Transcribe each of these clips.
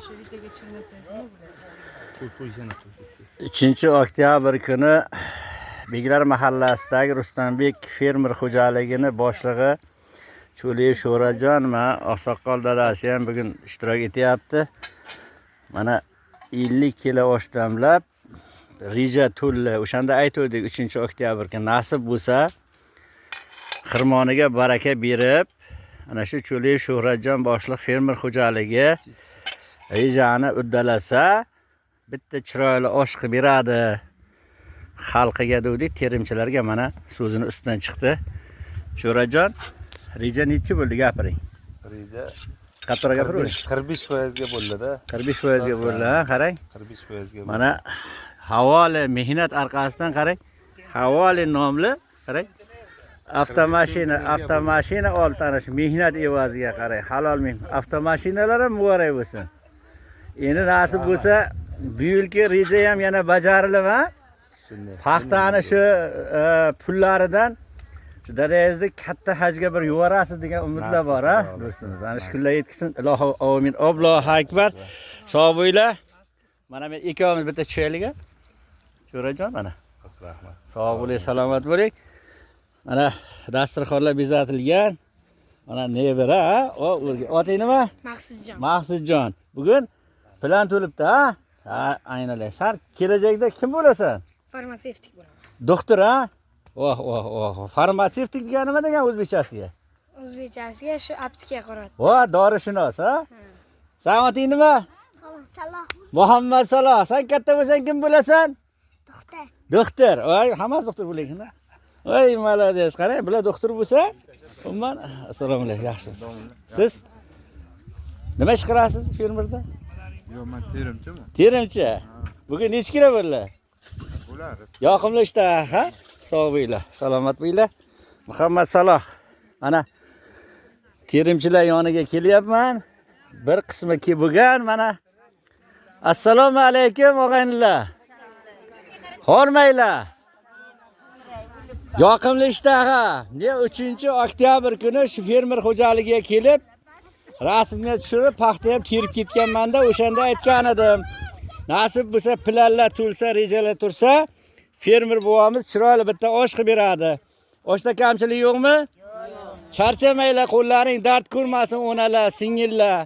Shu videoga chiqmasangiz 3-oktyabr kuni Beklar mahallasidagi Ruslanbek fermer xo'jaligini boshlig'i Cho'liyev Sho'rajon va Oqsoqol dadasi ham bugun ishtirok etyapti. Mana 50 kilo osh damlab reja to'lla. O'shanda aytdik 3-oktyabr kuni nasib bo'lsa xirmoniga baraka berib, ana shu Cho'liyev Sho'rajon boshliq fermer xo'jaligi rejani uddalasa bitta chiroyli osh qilib beradi xalqiga dedik, terimchilarga mana so'zini ustidan chiqdi. Sho'rajon, reja nechi bo'ldi gapiring? Reja Qattiq gapiring. 45% ga bo'ldi-da. 45% ga bo'ldi, ha, qarang. 45% ga. Mana havoli mehnat arqasidan qarang. Havoli nomli, qarang. Avtomashina olib ana shu mehnat evaziga qarang. Halol mehnat. Avtomashinalar ham muborak bo'lsin. Endi nasib bo'lsa, bu yilgi reja ham yana bajarilib, ha? Paxtani shu pullaridan dadangizni katta hajga bir yuborasiz degan umidlar bor, ha, do'stimiz. Ana shu kunlar yetkazsin. Ilohi amin. Allohu akbar. Sog' bo'linglar. Mana men ikkovimiz bitta tushaylik-a. Sho'rajon, mana. Rahmat. Sog' bo'ling, salomat bo'ling. Mana dasturxonlar bezatilgan. Mana nevara, ha? Oting nima? Maqsudjon. Maqsudjon. Bugun plan to'libdi, ha? Ha, aynan. Sar kelajakda kim bo'lasan? Farmatsevtik bo'laman. Doktor, ha? Oh. Farmatsevtik degani nima degan o'zbekchasiga? O'zbekchasiga shu apteka quradi. Dorishunos, ha? Sen oting nima? Saloh. Muhammad Saloh. Sen katta bo'lsang kim bo'lasan? Doktor. Doktor. Voy, hammasi doktor bo'laylik-da. Voy, malades. Qarang, bular doktor bo'lsa, umuman assalomu alaykum, yaxshi. Siz nima ish qilasiz fermerda? Yo'q, men terimchimi? Terimchi. Bugun necha kilo bo'ldi? Ular Yoqimli ishda, ha? Sog' bo'linglar, salomat bo'linglar. Muhammad Saloh. Mana terimchilar yoniga kelyapman. Bir qismi bo'lgan mana. Assalomu alaykum og'aynilar. Hormanglar. Yoqimli ishtaha. 3-oktyabr kuni shu fermer xo'jaligiga kelib, rasmga tushirib, paxta ham terib ketganman-da, o'shanda aytgan edim. Nasib bo'lsa, planlar to'lsa, rejalar tursa, fermer buvomiz chiroyli bitta osh qilib beradi. Oshda kamchilik yo'qmi? Yo'q. Charchamanglar, qo'llaring dard ko'rmasin, onalar, singillar.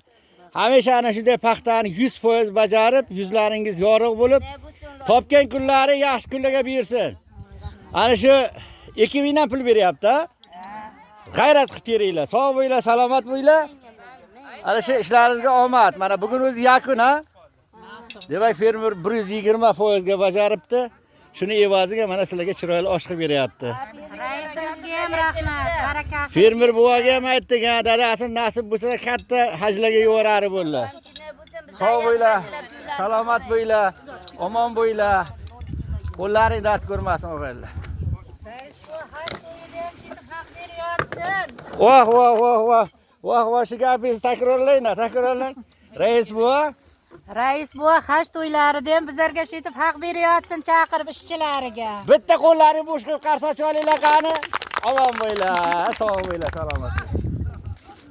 Hamisha ana shunday paxtani 100% bajarib, yuzlaringiz yorug' bo'lib, topgan kunlari yaxshi kunlarga bersin. Ana shu ekibingdan pul beryapti, ha? G'ayrat qilib teringlar. Sog' bo'linglar, salomat bo'linglar. Ana shu ishlaringizga omad. Mana bugun o'zi yakun, ha? Demak, fermer 120% ga bajaribdi. Shuni evaziga mana sizlarga chiroyli osh qilib beryapti. Raisimizga ham rahmat. Barakasi. Fermer buvaga ham aytdik, ha, dadasi nasib bo'lsa katta hajlarga yuborari bo'ldi. Sog' bo'linglar, salomat bo'linglar, omon bo'linglar. Qo'llaring dard ko'rmasin, o'g'illar. Voh, shu gapingizni takrorlang. Rais buva. Rais buva haj to'ylarida ham bizlarga shetib haq berayotsin, chaqirib ishchilariga. Bitta qo'llaring bo'sh qilib qarsak olinglar qani. Omon bo'linglar, sog' bo'linglar, salomat.